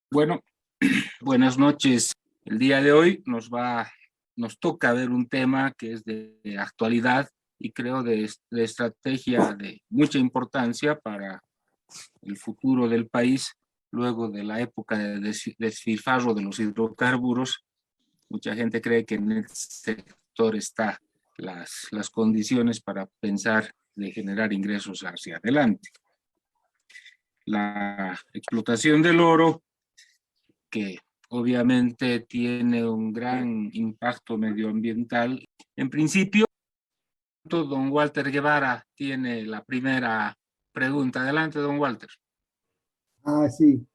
Bueno, buenas noches. El día de hoy nos toca ver un tema que es de actualidad y creo de estrategia de mucha importancia para el futuro del país luego de la época de despilfarro de los hidrocarburos. Mucha gente cree que en el sector está las condiciones para pensar de generar ingresos hacia adelante. La explotación del oro, que obviamente tiene un gran impacto medioambiental. En principio, don Walter Guevara tiene la primera pregunta. Adelante, don Walter. Sí,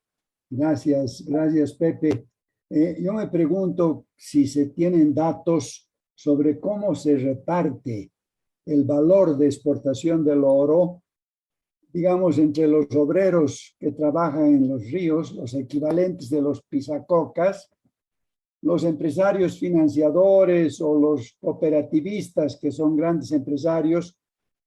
gracias Pepe. Yo me pregunto si se tienen datos sobre cómo se reparte el valor de exportación del oro, digamos, entre los obreros que trabajan en los ríos, los equivalentes de los pisacocas, los empresarios financiadores o los cooperativistas, que son grandes empresarios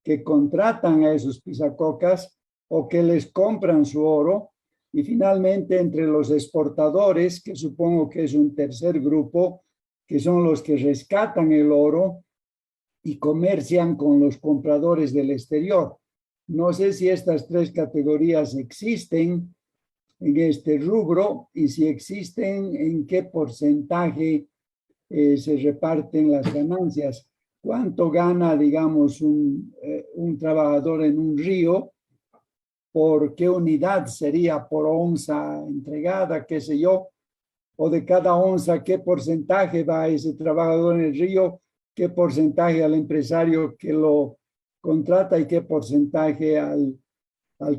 que contratan a esos pisacocas o que les compran su oro, y finalmente entre los exportadores, que supongo que es un tercer grupo, que son los que rescatan el oro y comercian con los compradores del exterior. No sé si estas tres categorías existen en este rubro y si existen, en qué porcentaje se reparten las ganancias. ¿Cuánto gana, digamos, un trabajador en un río? ¿Por qué unidad sería por onza entregada, qué sé yo? O de cada onza, ¿qué porcentaje va a ese trabajador en el río? ¿Qué porcentaje al empresario que lo contrata y qué porcentaje al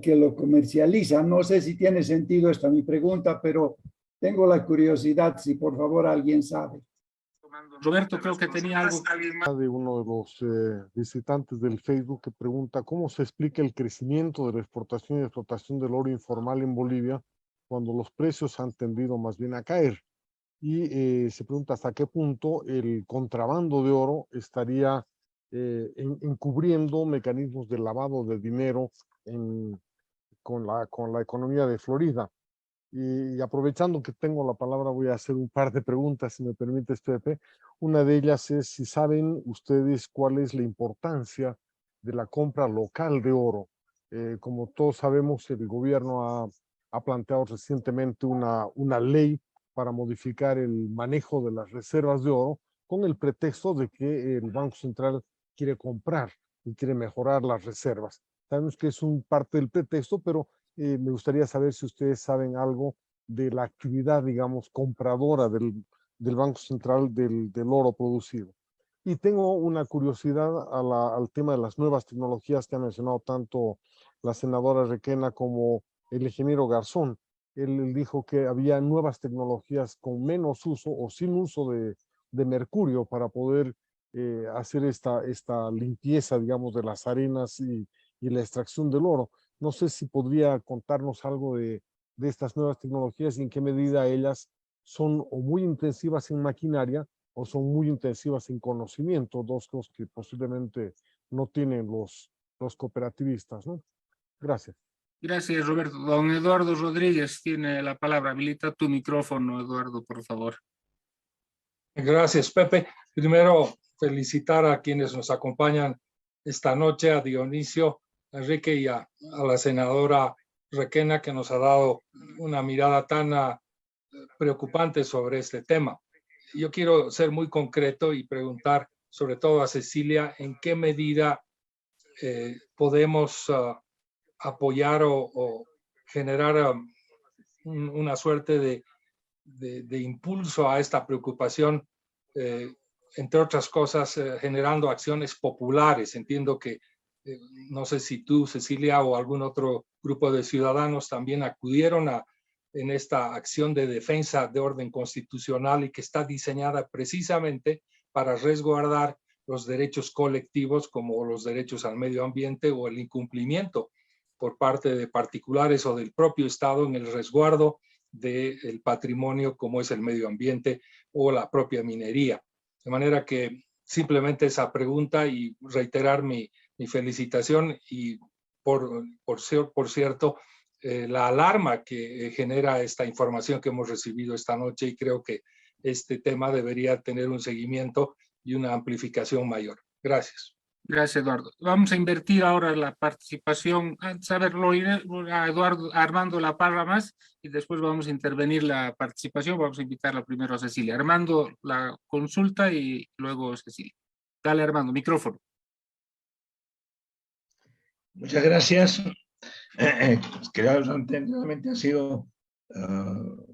que lo comercializa? No sé si tiene sentido esta mi pregunta, pero tengo la curiosidad, si por favor alguien sabe. Roberto, creo que tenía algo. De uno de los visitantes del Facebook que pregunta cómo se explica el crecimiento de la exportación y explotación del oro informal en Bolivia cuando los precios han tendido más bien a caer. Y se pregunta hasta qué punto el contrabando de oro estaría encubriendo mecanismos de lavado de dinero con la economía de Florida. Y aprovechando que tengo la palabra, voy a hacer un par de preguntas, si me permites, Pepe. Una de ellas es si saben ustedes cuál es la importancia de la compra local de oro. Como todos sabemos, el gobierno ha planteado recientemente una ley para modificar el manejo de las reservas de oro con el pretexto de que el Banco Central quiere comprar y quiere mejorar las reservas. Sabemos que es un parte del pretexto, pero me gustaría saber si ustedes saben algo de la actividad, digamos, compradora del Banco Central del oro producido. Y tengo una curiosidad al tema de las nuevas tecnologías que ha mencionado tanto la senadora Requena como el ingeniero Garzón. Él dijo que había nuevas tecnologías con menos uso o sin uso de mercurio para poder hacer esta limpieza, digamos, de las arenas y la extracción del oro. No sé si podría contarnos algo de estas nuevas tecnologías y en qué medida ellas son o muy intensivas en maquinaria o son muy intensivas en conocimiento, dos cosas que posiblemente no tienen los cooperativistas, ¿no? Gracias. Gracias, Roberto. Don Eduardo Rodríguez tiene la palabra. Habilita tu micrófono, Eduardo, por favor. Gracias, Pepe. Primero, felicitar a quienes nos acompañan esta noche, a Dionisio, a Enrique y a la senadora Requena, que nos ha dado una mirada tan preocupante sobre este tema. Yo quiero ser muy concreto y preguntar, sobre todo a Cecilia, en qué medida podemos apoyar o generar una suerte de impulso a esta preocupación, entre otras cosas, generando acciones populares. Entiendo que, no sé si tú, Cecilia, o algún otro grupo de ciudadanos también acudieron en esta acción de defensa de orden constitucional y que está diseñada precisamente para resguardar los derechos colectivos como los derechos al medio ambiente o el incumplimiento por parte de particulares o del propio Estado en el resguardo del patrimonio como es el medio ambiente o la propia minería. De manera que simplemente esa pregunta y reiterar mi felicitación y por cierto, la alarma que genera esta información que hemos recibido esta noche, y creo que este tema debería tener un seguimiento y una amplificación mayor. Gracias. Gracias, Eduardo. Vamos a invertir ahora la participación. Antes, a ver, a Eduardo, a Armando La Parra más, y después vamos a intervenir la participación. Vamos a invitarla primero a Cecilia. Armando, la consulta y luego Cecilia. Dale, Armando, micrófono. Muchas gracias. Realmente han sido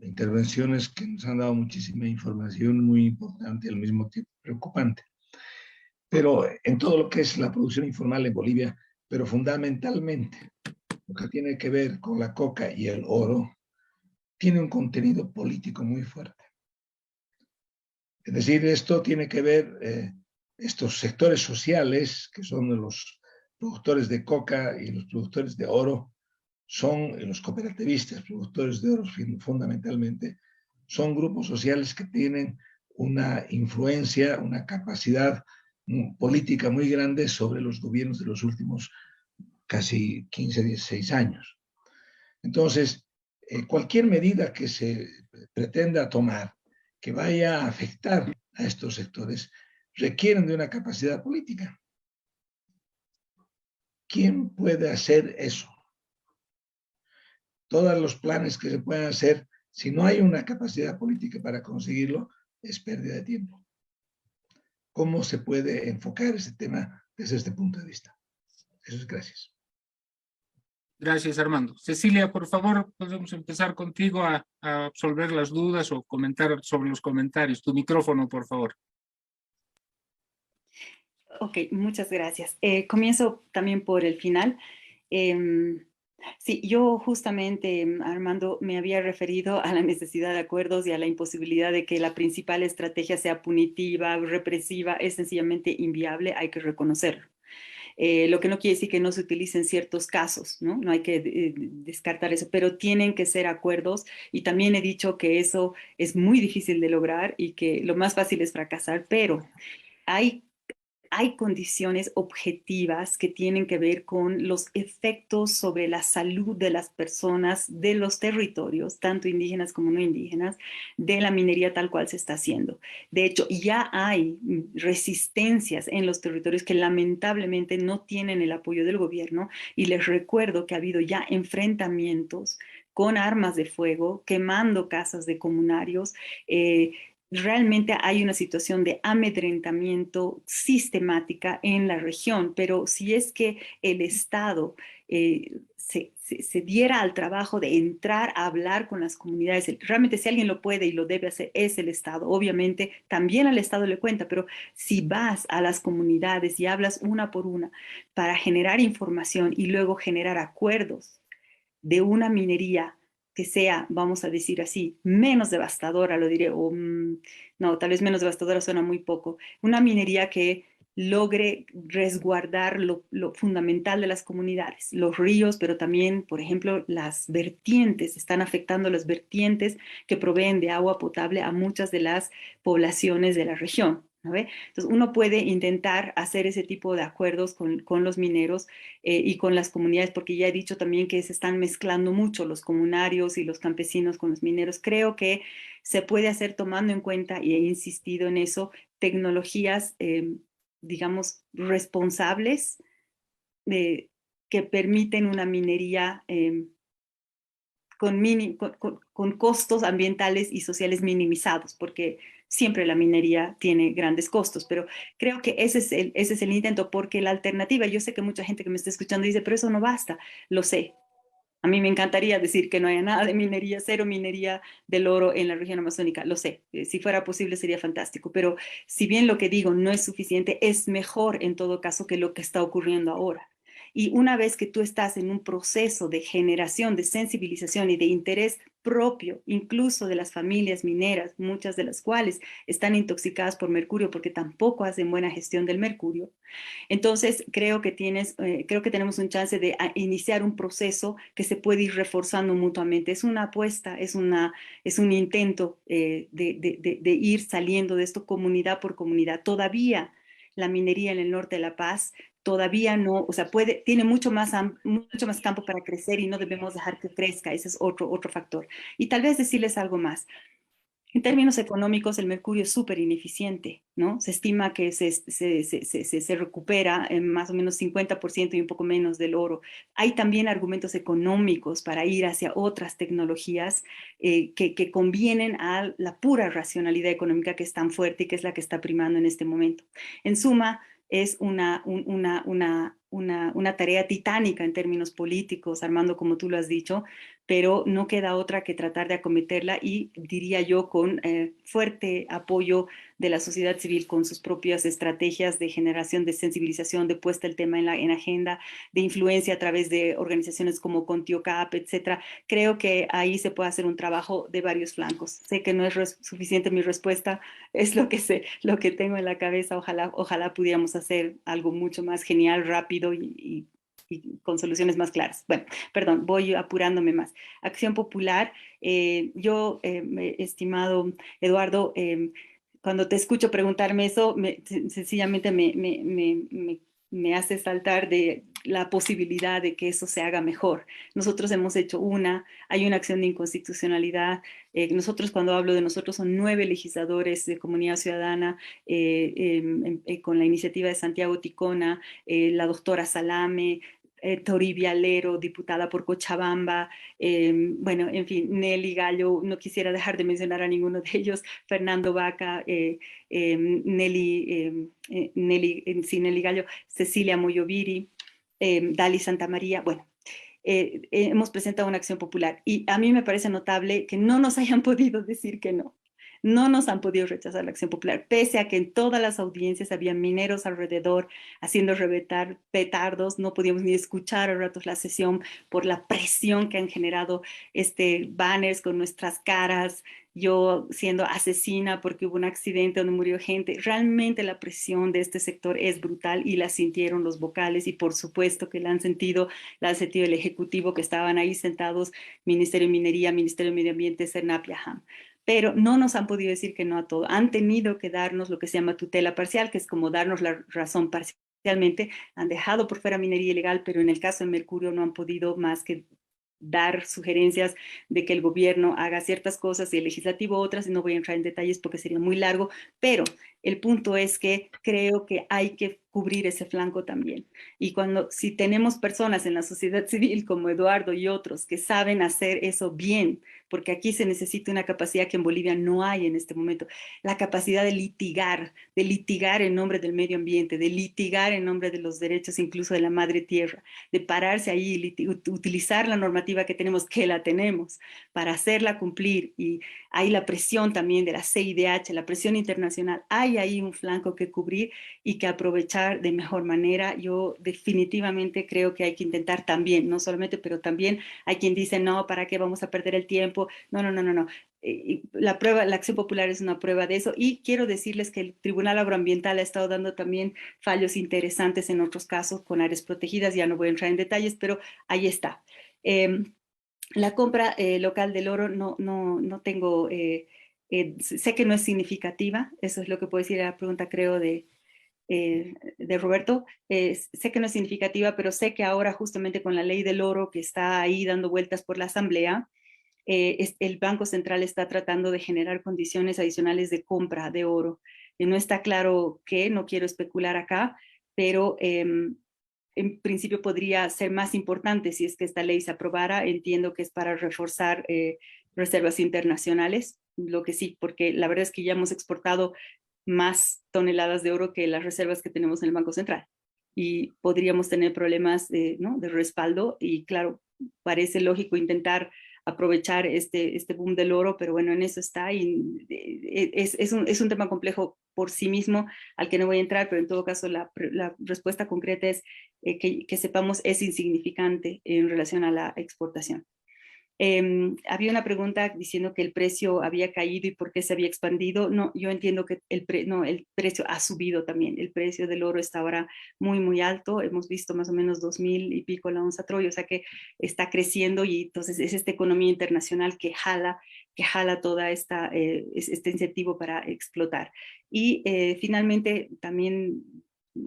intervenciones que nos han dado muchísima información muy importante y al mismo tiempo preocupante. Pero en todo lo que es la producción informal en Bolivia, pero fundamentalmente lo que tiene que ver con la coca y el oro, tiene un contenido político muy fuerte. Es decir, esto tiene que ver, estos sectores sociales, que son los productores de coca y los productores de oro, son los cooperativistas, productores de oro fundamentalmente, son grupos sociales que tienen una influencia, una capacidad política muy grande sobre los gobiernos de los últimos casi 15, 16 años. Entonces, cualquier medida que se pretenda tomar que vaya a afectar a estos sectores requieren de una capacidad política. ¿Quién puede hacer eso? Todos los planes que se puedan hacer, si no hay una capacidad política para conseguirlo, es pérdida de tiempo. ¿Cómo se puede enfocar ese tema desde este punto de vista? Eso es, gracias. Gracias, Armando. Cecilia, por favor, podemos empezar contigo a absolver las dudas o comentar sobre los comentarios. Tu micrófono, por favor. Ok, muchas gracias. Comienzo también por el final. Sí, yo justamente, Armando, me había referido a la necesidad de acuerdos y a la imposibilidad de que la principal estrategia sea punitiva, represiva, es sencillamente inviable, hay que reconocerlo. Lo que no quiere decir que no se utilicen ciertos casos, ¿no? No hay que descartar eso, pero tienen que ser acuerdos, y también he dicho que eso es muy difícil de lograr y que lo más fácil es fracasar, pero hay condiciones objetivas que tienen que ver con los efectos sobre la salud de las personas de los territorios, tanto indígenas como no indígenas, de la minería tal cual se está haciendo. De hecho, ya hay resistencias en los territorios que lamentablemente no tienen el apoyo del gobierno, y les recuerdo que ha habido ya enfrentamientos con armas de fuego, quemando casas de comunarios. Realmente hay una situación de amedrentamiento sistemática en la región, pero si es que el Estado se diera al trabajo de entrar a hablar con las comunidades, realmente si alguien lo puede y lo debe hacer es el Estado. Obviamente también al Estado le cuenta, pero si vas a las comunidades y hablas una por una para generar información y luego generar acuerdos de una minería que sea, vamos a decir así, menos devastadora, lo diré, o no, tal vez menos devastadora suena muy poco, una minería que logre resguardar lo fundamental de las comunidades, los ríos, pero también, por ejemplo, las vertientes, están afectando las vertientes que proveen de agua potable a muchas de las poblaciones de la región, ¿no ve? Entonces, uno puede intentar hacer ese tipo de acuerdos con los mineros y con las comunidades, porque ya he dicho también que se están mezclando mucho los comunarios y los campesinos con los mineros. Creo que se puede hacer tomando en cuenta, y he insistido en eso, tecnologías, digamos, responsables que permiten una minería con costos ambientales y sociales minimizados, porque siempre la minería tiene grandes costos, pero creo que ese es el intento, porque la alternativa, yo sé que mucha gente que me está escuchando dice, pero eso no basta, lo sé. A mí me encantaría decir que no haya nada de minería, cero minería del oro en la región amazónica, lo sé, si fuera posible sería fantástico, pero si bien lo que digo no es suficiente, es mejor en todo caso que lo que está ocurriendo ahora. Y una vez que tú estás en un proceso de generación, de sensibilización y de interés propio, incluso de las familias mineras, muchas de las cuales están intoxicadas por mercurio porque tampoco hacen buena gestión del mercurio, entonces creo que tenemos un chance de iniciar un proceso que se puede ir reforzando mutuamente. Es una apuesta, es un intento de ir saliendo de esto comunidad por comunidad. Todavía la minería en el norte de La Paz todavía no, o sea, tiene mucho más campo para crecer y no debemos dejar que crezca. Ese es otro factor. Y tal vez decirles algo más. En términos económicos, el mercurio es súper ineficiente, ¿no? Se estima que se recupera en más o menos 50% y un poco menos del oro. Hay también argumentos económicos para ir hacia otras tecnologías que convienen a la pura racionalidad económica que es tan fuerte y que es la que está primando en este momento. En suma, es una tarea titánica en términos políticos, Armando, como tú lo has dicho, pero no queda otra que tratar de acometerla y diría yo con fuerte apoyo de la sociedad civil con sus propias estrategias de generación, de sensibilización, de puesta el tema en agenda, de influencia a través de organizaciones como Contiocap, etcétera. Creo que ahí se puede hacer un trabajo de varios flancos. Sé que no es suficiente mi respuesta, es lo que sé, lo que tengo en la cabeza. Ojalá pudiéramos hacer algo mucho más genial, rápido y con soluciones más claras. Bueno, perdón, voy apurándome más. Acción Popular, estimado Eduardo, cuando te escucho preguntarme eso, sencillamente me hace saltar de la posibilidad de que eso se haga mejor. Nosotros hemos hecho hay una acción de inconstitucionalidad. Nosotros, cuando hablo de nosotros, son 9 legisladores de Comunidad Ciudadana, con la iniciativa de Santiago Ticona, la doctora Salame, Toribia Lero, diputada por Cochabamba, bueno, en fin, Nelly Gallo, no quisiera dejar de mencionar a ninguno de ellos, Fernando Vaca, Nelly Gallo, Cecilia Moyoviri, Dali Santamaría, bueno. Hemos presentado una acción popular y a mí me parece notable que no nos hayan podido decir que no. No nos han podido rechazar la acción popular, pese a que en todas las audiencias había mineros alrededor haciendo reventar petardos, no podíamos ni escuchar a ratos la sesión por la presión que han generado banners con nuestras caras, yo siendo asesina porque hubo un accidente donde murió gente. Realmente la presión de este sector es brutal y la sintieron los vocales y por supuesto que la han sentido el Ejecutivo, que estaban ahí sentados, Ministerio de Minería, Ministerio de Medio Ambiente, Cernap y AHAM. Pero no nos han podido decir que no a todo. Han tenido que darnos lo que se llama tutela parcial, que es como darnos la razón parcialmente. Han dejado por fuera minería ilegal, pero en el caso de Mercurio no han podido más que dar sugerencias de que el gobierno haga ciertas cosas y el legislativo otras, y no voy a entrar en detalles porque sería muy largo, pero el punto es que creo que hay que cubrir ese flanco también. Y si tenemos personas en la sociedad civil como Eduardo y otros que saben hacer eso bien, porque aquí se necesita una capacidad que en Bolivia no hay en este momento, la capacidad de litigar en nombre del medio ambiente, de litigar en nombre de los derechos incluso de la madre tierra, de pararse ahí y utilizar la normativa que tenemos, para hacerla cumplir. Y hay la presión también de la CIDH, la presión internacional. Hay ahí un flanco que cubrir y que aprovechar de mejor manera. Yo definitivamente creo que hay que intentar también, no solamente, pero también hay quien dice, no, ¿para qué vamos a perder el tiempo? No. La acción popular es una prueba de eso, y quiero decirles que el Tribunal Agroambiental ha estado dando también fallos interesantes en otros casos con áreas protegidas. Ya no voy a entrar en detalles, pero ahí está. La compra local del oro no tengo, sé que no es significativa, eso es lo que puedo decir a la pregunta, creo, de Roberto. Sé que no es significativa, pero sé que ahora justamente con la ley del oro que está ahí dando vueltas por la Asamblea, el Banco Central está tratando de generar condiciones adicionales de compra de oro. No está claro qué, no quiero especular acá, pero en principio podría ser más importante si es que esta ley se aprobara. Entiendo que es para reforzar reservas internacionales, lo que sí, porque la verdad es que ya hemos exportado más toneladas de oro que las reservas que tenemos en el Banco Central. Y podríamos tener problemas ¿no? de respaldo, y claro, parece lógico intentar aprovechar este boom del oro, pero bueno, en eso está, y es un tema complejo por sí mismo al que no voy a entrar, pero en todo caso la respuesta concreta es que sepamos es insignificante en relación a la exportación. Había una pregunta diciendo que el precio había caído y por qué se había expandido. No, yo entiendo que el precio ha subido también. El precio del oro está ahora muy alto. Hemos visto más o menos 2.000 y pico la onza Troy, o sea que está creciendo, y entonces es esta economía internacional que jala toda este incentivo para explotar. Y finalmente también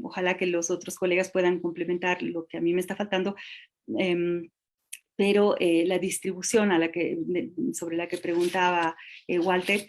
ojalá que los otros colegas puedan complementar lo que a mí me está faltando. Pero la distribución sobre la que preguntaba Walter,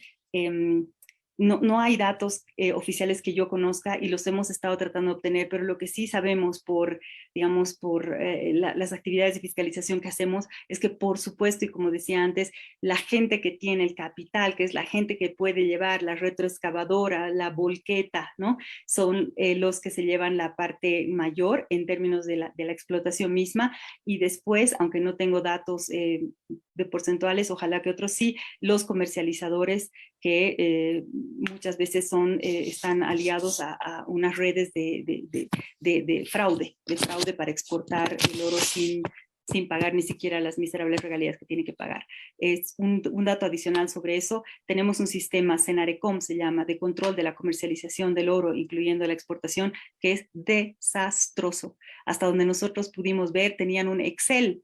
no hay datos oficiales que yo conozca y los hemos estado tratando de obtener, pero lo que sí sabemos por las actividades de fiscalización que hacemos es que, por supuesto, y como decía antes, la gente que tiene el capital, que es la gente que puede llevar la retroexcavadora, la volqueta, ¿no? Son los que se llevan la parte mayor en términos de la explotación misma, y después, aunque no tengo datos de porcentuales, ojalá que otros sí, los comercializadores que muchas veces están aliados a unas redes de fraude para exportar el oro sin pagar ni siquiera las miserables regalías que tiene que pagar. Es un dato adicional sobre eso. Tenemos un sistema, Cenarecom se llama, de control de la comercialización del oro, incluyendo la exportación, que es desastroso. Hasta donde nosotros pudimos ver, tenían un Excel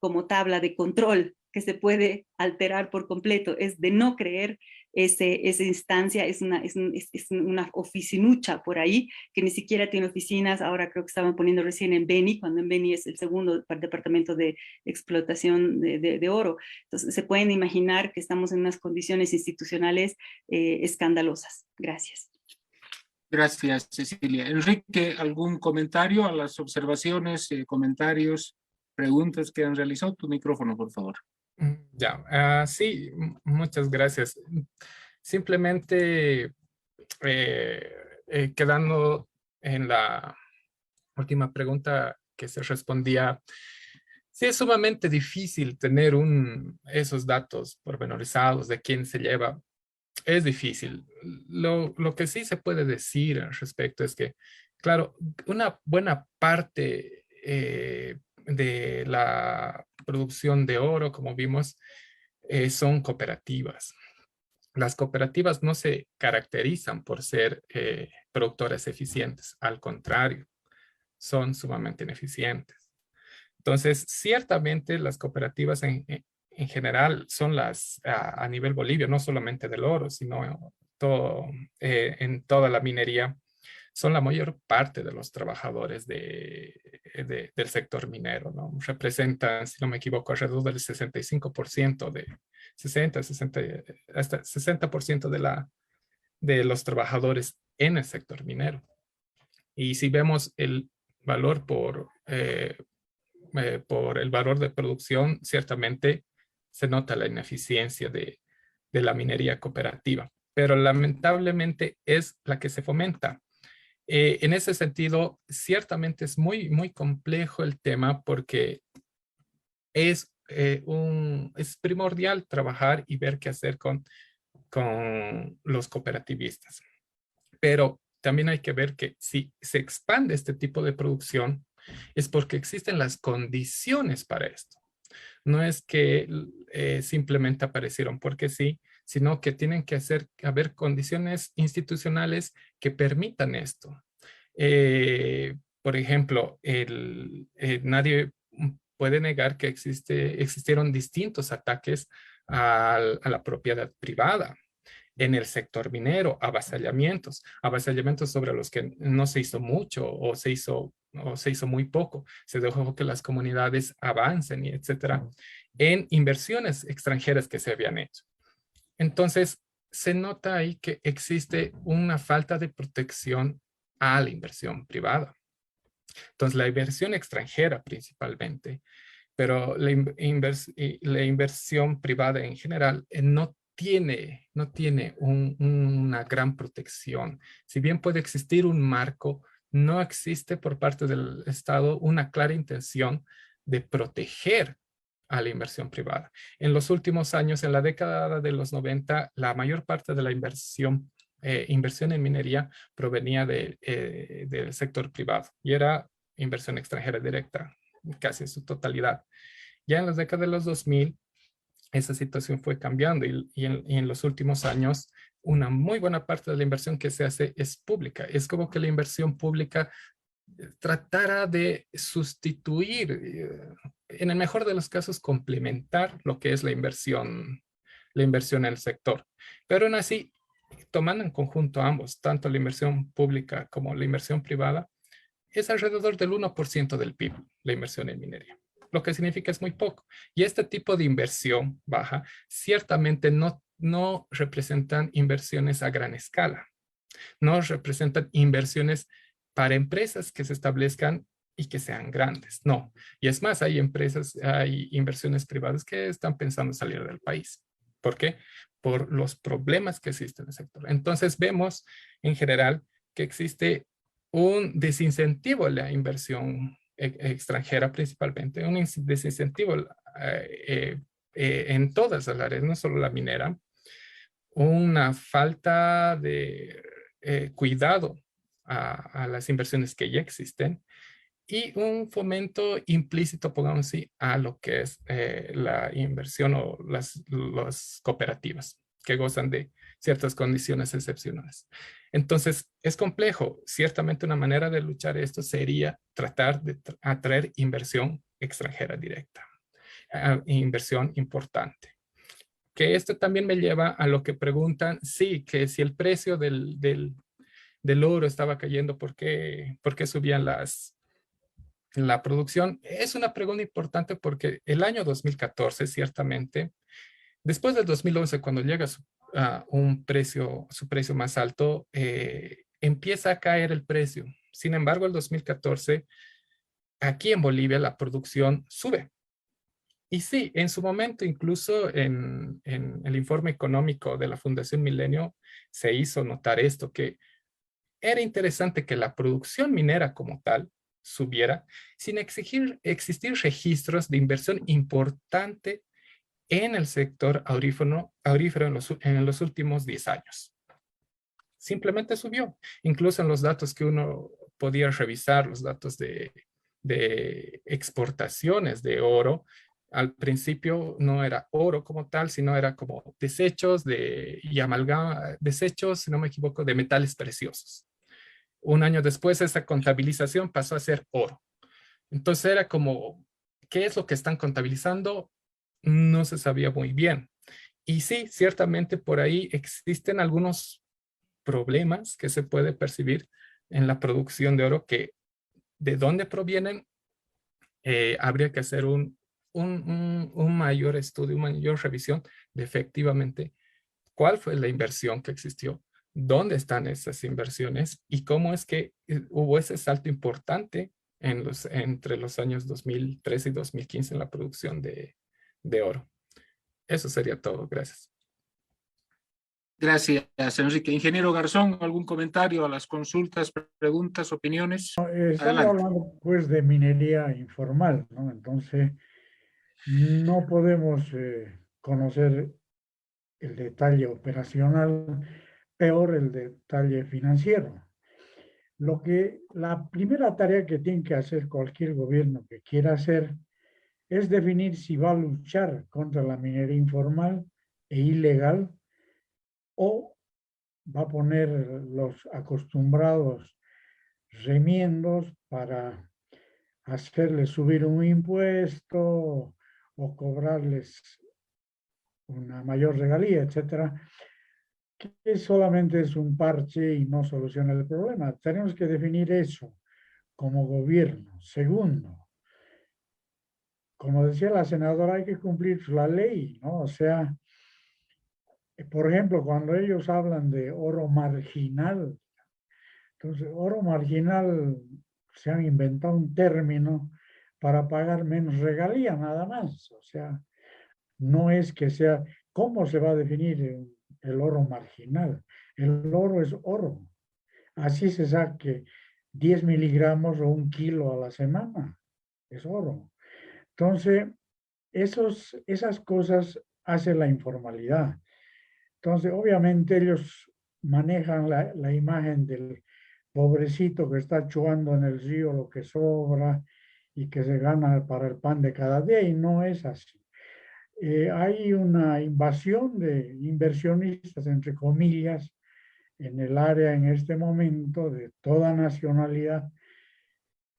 como tabla de control que se puede alterar por completo. Es de no creer. Esa instancia es una oficinucha por ahí, que ni siquiera tiene oficinas. Ahora creo que estaban poniendo recién en Beni, cuando en Beni es el segundo departamento de explotación de oro. Entonces se pueden imaginar que estamos en unas condiciones institucionales escandalosas. Gracias. Gracias, Cecilia. Enrique, ¿algún comentario a las observaciones, comentarios, preguntas que han realizado? Tu micrófono, por favor. Ya, sí, muchas gracias. Simplemente quedando en la última pregunta que se respondía, sí es sumamente difícil tener esos datos pormenorizados de quién se lleva. Es difícil. Lo que sí se puede decir al respecto es que, claro, una buena parte de la producción de oro, como vimos, son cooperativas. Las cooperativas no se caracterizan por ser productoras eficientes, al contrario, son sumamente ineficientes. Entonces, ciertamente las cooperativas en general son a nivel Bolivia, no solamente del oro, sino en toda la minería, son la mayor parte de los trabajadores del sector minero, ¿no? Representan, si no me equivoco, alrededor del 65% hasta 60% de los trabajadores en el sector minero. Y si vemos el valor por el valor de producción, ciertamente se nota la ineficiencia de la minería cooperativa, pero lamentablemente es la que se fomenta. En ese sentido, ciertamente es muy, muy complejo el tema porque es primordial trabajar y ver qué hacer con los cooperativistas. Pero también hay que ver que si se expande este tipo de producción, es porque existen las condiciones para esto. No es que simplemente aparecieron porque sí, sino que tienen que haber condiciones institucionales que permitan esto. Por ejemplo, nadie puede negar que existieron distintos ataques a la propiedad privada en el sector minero, avasallamientos sobre los que no se hizo mucho o se hizo muy poco. Se dejó que las comunidades avancen y etcétera, en inversiones extranjeras que se habían hecho. Entonces, se nota ahí que existe una falta de protección a la inversión privada. Entonces, la inversión extranjera principalmente, pero la inversión privada en general no tiene una gran protección. Si bien puede existir un marco, no existe por parte del Estado una clara intención de proteger a la inversión privada. En los últimos años, en la década de los 90, la mayor parte de la inversión en minería provenía del sector privado y era inversión extranjera directa, casi en su totalidad. Ya en las décadas de los 2000, esa situación fue cambiando y en los últimos años una muy buena parte de la inversión que se hace es pública. Es como que la inversión pública tratara de sustituir, en el mejor de los casos, complementar lo que es la inversión en el sector. Pero aún así, tomando en conjunto ambos, tanto la inversión pública como la inversión privada, es alrededor del 1% del PIB, la inversión en minería, lo que significa es muy poco. Y este tipo de inversión baja ciertamente no representan inversiones a gran escala, no representan inversiones para empresas que se establezcan y que sean grandes, no. Y es más, hay inversiones privadas que están pensando salir del país. ¿Por qué? Por los problemas que existen en el sector. Entonces vemos en general que existe un desincentivo a la inversión extranjera principalmente, un desincentivo en todas las áreas, no solo la minera, una falta de cuidado a las inversiones que ya existen y un fomento implícito, pongamos así, a lo que es la inversión o las cooperativas que gozan de ciertas condiciones excepcionales. Entonces, es complejo. Ciertamente una manera de luchar esto sería tratar de atraer inversión extranjera directa, inversión importante. Que esto también me lleva a lo que preguntan, sí, que si el precio del oro estaba cayendo, ¿por qué subían la producción? Es una pregunta importante porque el año 2014, ciertamente, después del 2011, cuando llega a su precio más alto, empieza a caer el precio. Sin embargo, el 2014, aquí en Bolivia, la producción sube. Y sí, en su momento, incluso en el informe económico de la Fundación Milenio, se hizo notar esto, que era interesante que la producción minera como tal subiera sin existir registros de inversión importante en el sector aurífero en los últimos 10 años. Simplemente subió. Incluso en los datos que uno podía revisar, los datos de exportaciones de oro, al principio no era oro como tal, sino era como desechos y amalgama, desechos, si no me equivoco, de metales preciosos. Un año después esa contabilización pasó a ser oro. Entonces era como, ¿qué es lo que están contabilizando? No se sabía muy bien. Y sí, ciertamente por ahí existen algunos problemas que se puede percibir en la producción de oro, que de dónde provienen, habría que hacer un mayor estudio, una mayor revisión de efectivamente cuál fue la inversión que existió, dónde están esas inversiones y cómo es que hubo ese salto importante entre los años 2013 y 2015 en la producción de oro. Eso sería todo. Gracias. Gracias, Enrique. Ingeniero Garzón, ¿algún comentario a las consultas, preguntas, opiniones? Estamos hablando pues de minería informal, ¿no? Entonces, no podemos conocer el detalle operacional, peor el detalle financiero. La primera tarea que tiene que hacer cualquier gobierno que quiera hacer es definir si va a luchar contra la minería informal e ilegal o va a poner los acostumbrados remiendos para hacerles subir un impuesto o cobrarles una mayor regalía, etcétera, que solamente es un parche y no soluciona el problema. Tenemos que definir eso como gobierno. Segundo, como decía la senadora, hay que cumplir la ley, ¿no? O sea, por ejemplo, cuando ellos hablan de oro marginal, entonces, oro marginal, se han inventado un término para pagar menos regalía, nada más. O sea, no es que sea, ¿cómo se va a definir el oro marginal? El oro es oro. Así se saque 10 miligramos o 1 kilo a la semana. Es oro. Entonces, esas cosas hace la informalidad. Entonces, obviamente ellos manejan la imagen del pobrecito que está chuando en el río lo que sobra y que se gana para el pan de cada día, y no es así. Hay una invasión de inversionistas, entre comillas, en el área en este momento de toda nacionalidad,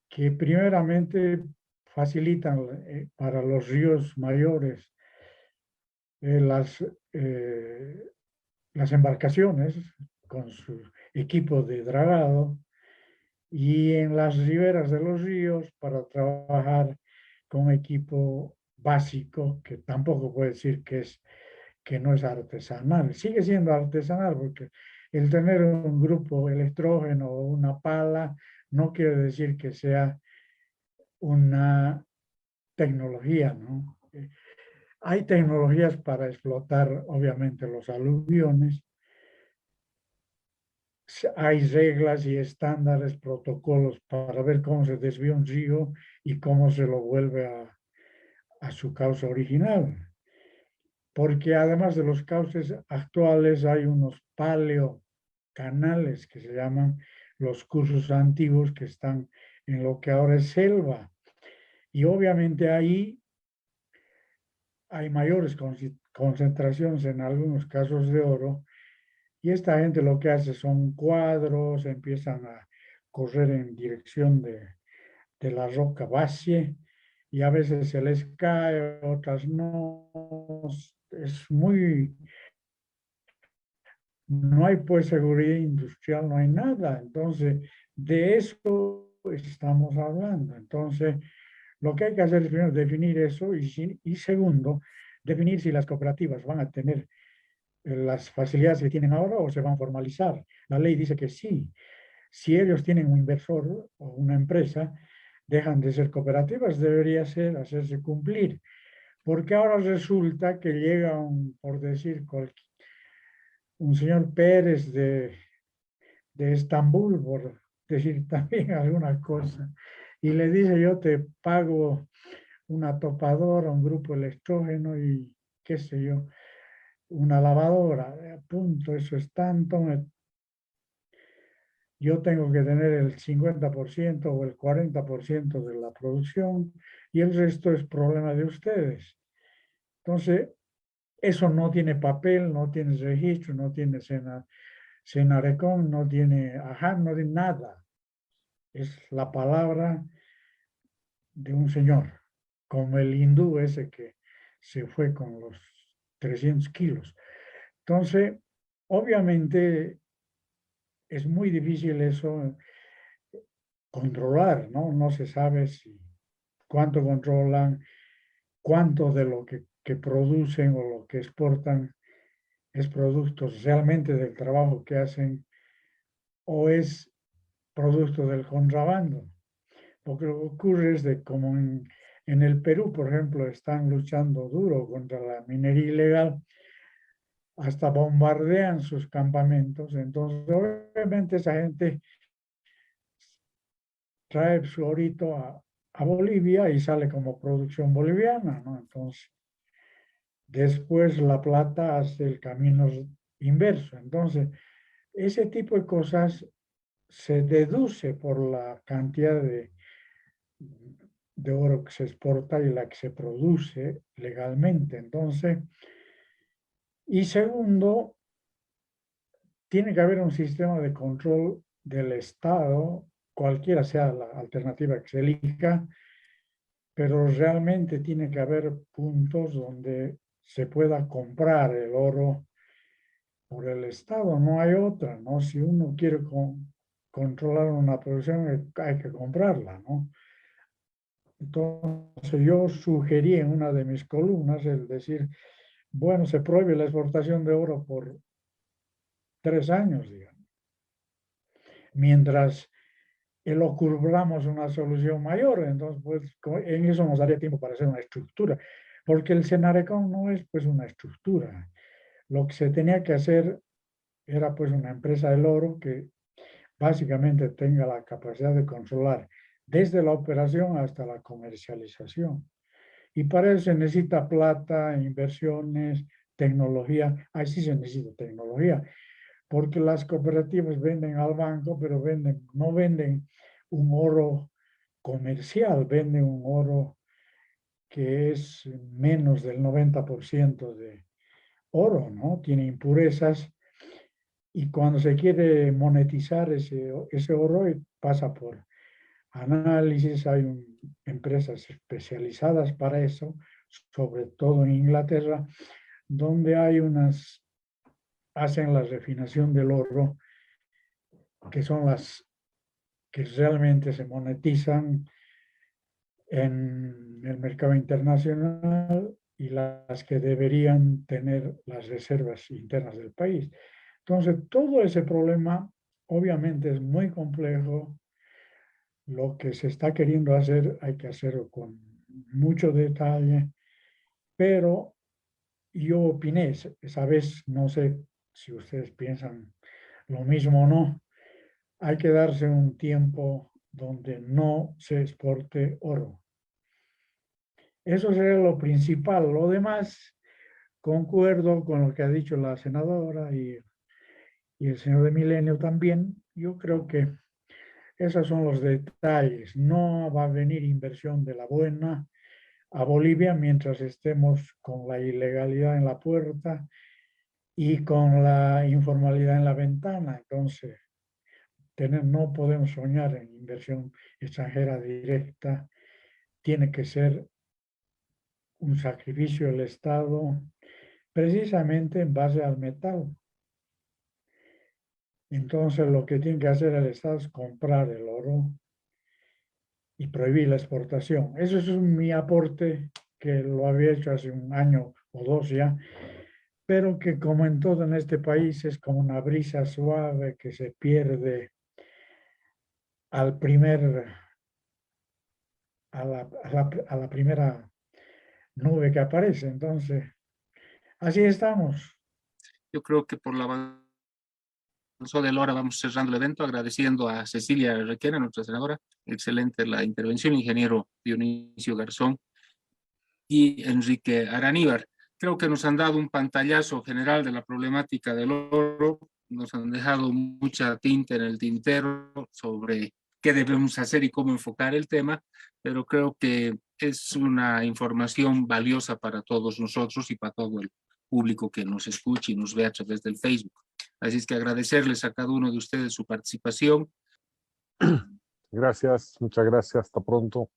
que primeramente facilitan para los ríos mayores las las embarcaciones con su equipo de dragado y en las riberas de los ríos para trabajar con equipo básico, que tampoco puede decir que no es artesanal. Sigue siendo artesanal porque el tener un grupo electrógeno o una pala no quiere decir que sea una tecnología, ¿no? Hay tecnologías para explotar, obviamente, los aluviones. Hay reglas y estándares, protocolos para ver cómo se desvía un río y cómo se lo vuelve a su cauce original. Porque además de los cauces actuales hay unos paleocanales que se llaman los cursos antiguos que están en lo que ahora es selva. Y obviamente ahí hay mayores concentraciones en algunos casos de oro. Y esta gente lo que hace son cuadros, empiezan a correr en dirección de la roca base y a veces se les cae, otras no. Es muy, no hay pues seguridad industrial, no hay nada. Entonces, de eso estamos hablando. Entonces, lo que hay que hacer es primero definir eso y segundo, definir si las cooperativas van a tener las facilidades que tienen ahora o se van a formalizar. La ley dice que sí. Si ellos tienen un inversor o una empresa, dejan de ser cooperativas, debería hacerse cumplir. Porque ahora resulta que llega por decir, un señor Pérez de Estambul, por decir también alguna cosa, y le dice, yo te pago una topadora, un grupo electrógeno y qué sé yo, una lavadora, punto, eso es tanto, yo tengo que tener el 50% o el 40% de la producción y el resto es problema de ustedes. Entonces, eso no tiene papel, no tiene registro, no tiene Senarecon, no tiene AJAN, no tiene nada. Es la palabra de un señor, como el hindú ese que se fue con los 300 kilos. Entonces, obviamente es muy difícil eso controlar, ¿no? No se sabe cuánto controlan, cuánto de lo que producen o lo que exportan es productos realmente del trabajo que hacen o es producto del contrabando. Lo que ocurre es de como en el Perú, por ejemplo, están luchando duro contra la minería ilegal, hasta bombardean sus campamentos. Entonces, obviamente esa gente trae su orito a Bolivia y sale como producción boliviana, ¿no? Entonces, después La Plata hace el camino inverso. Entonces, ese tipo de cosas se deduce por la cantidad de oro que se exporta y la que se produce legalmente. Entonces, y segundo, tiene que haber un sistema de control del Estado, cualquiera sea la alternativa que se elija, pero realmente tiene que haber puntos donde se pueda comprar el oro por el Estado, no hay otra, ¿no? Si uno quiere controlar una producción, hay que comprarla, ¿no? Entonces yo sugerí en una de mis columnas el decir, bueno, se prohíbe la exportación de oro por 3 años, digamos, mientras logramos una solución mayor. Entonces, pues, en eso nos daría tiempo para hacer una estructura, porque el Senarecon no es pues una estructura. Lo que se tenía que hacer era pues una empresa del oro que básicamente tenga la capacidad de controlar desde la operación hasta la comercialización. Y para eso se necesita plata, inversiones, tecnología. Ahí sí se necesita tecnología, porque las cooperativas venden al banco, pero no venden un oro comercial, venden un oro que es menos del 90% de oro, ¿no? Tiene impurezas y cuando se quiere monetizar ese oro pasa por análisis, hay empresas especializadas para eso, sobre todo en Inglaterra, donde hay unas hacen la refinación del oro, que son las que realmente se monetizan en el mercado internacional y las que deberían tener las reservas internas del país. Entonces, todo ese problema obviamente es muy complejo. Lo que se está queriendo hacer hay que hacerlo con mucho detalle, pero yo opiné, esa vez, no sé si ustedes piensan lo mismo o no, hay que darse un tiempo donde no se exporte oro. Eso sería lo principal. Lo demás, concuerdo con lo que ha dicho la senadora y el señor de Milenio también. Yo creo que esos son los detalles. No va a venir inversión de la buena a Bolivia mientras estemos con la ilegalidad en la puerta y con la informalidad en la ventana. Entonces, no podemos soñar en inversión extranjera directa. Tiene que ser un sacrificio del Estado precisamente en base al metal. Entonces, lo que tiene que hacer el Estado es comprar el oro y prohibir la exportación. Eso es mi aporte, que lo había hecho hace un año o dos ya, pero que como en todo en este país es como una brisa suave que se pierde al primer, a la primera nube que aparece. Entonces, así estamos. Yo creo que por la avanzó de hora vamos cerrando el evento, agradeciendo a Cecilia Requena, nuestra senadora. Excelente la intervención, ingeniero Dionisio Garzón y Enrique Araníbar. Creo que nos han dado un pantallazo general de la problemática del oro, nos han dejado mucha tinta en el tintero sobre qué debemos hacer y cómo enfocar el tema, pero creo que es una información valiosa para todos nosotros y para todo el público que nos escuche y nos ve a través del Facebook. Así es que agradecerles a cada uno de ustedes su participación. Gracias, muchas gracias. Hasta pronto.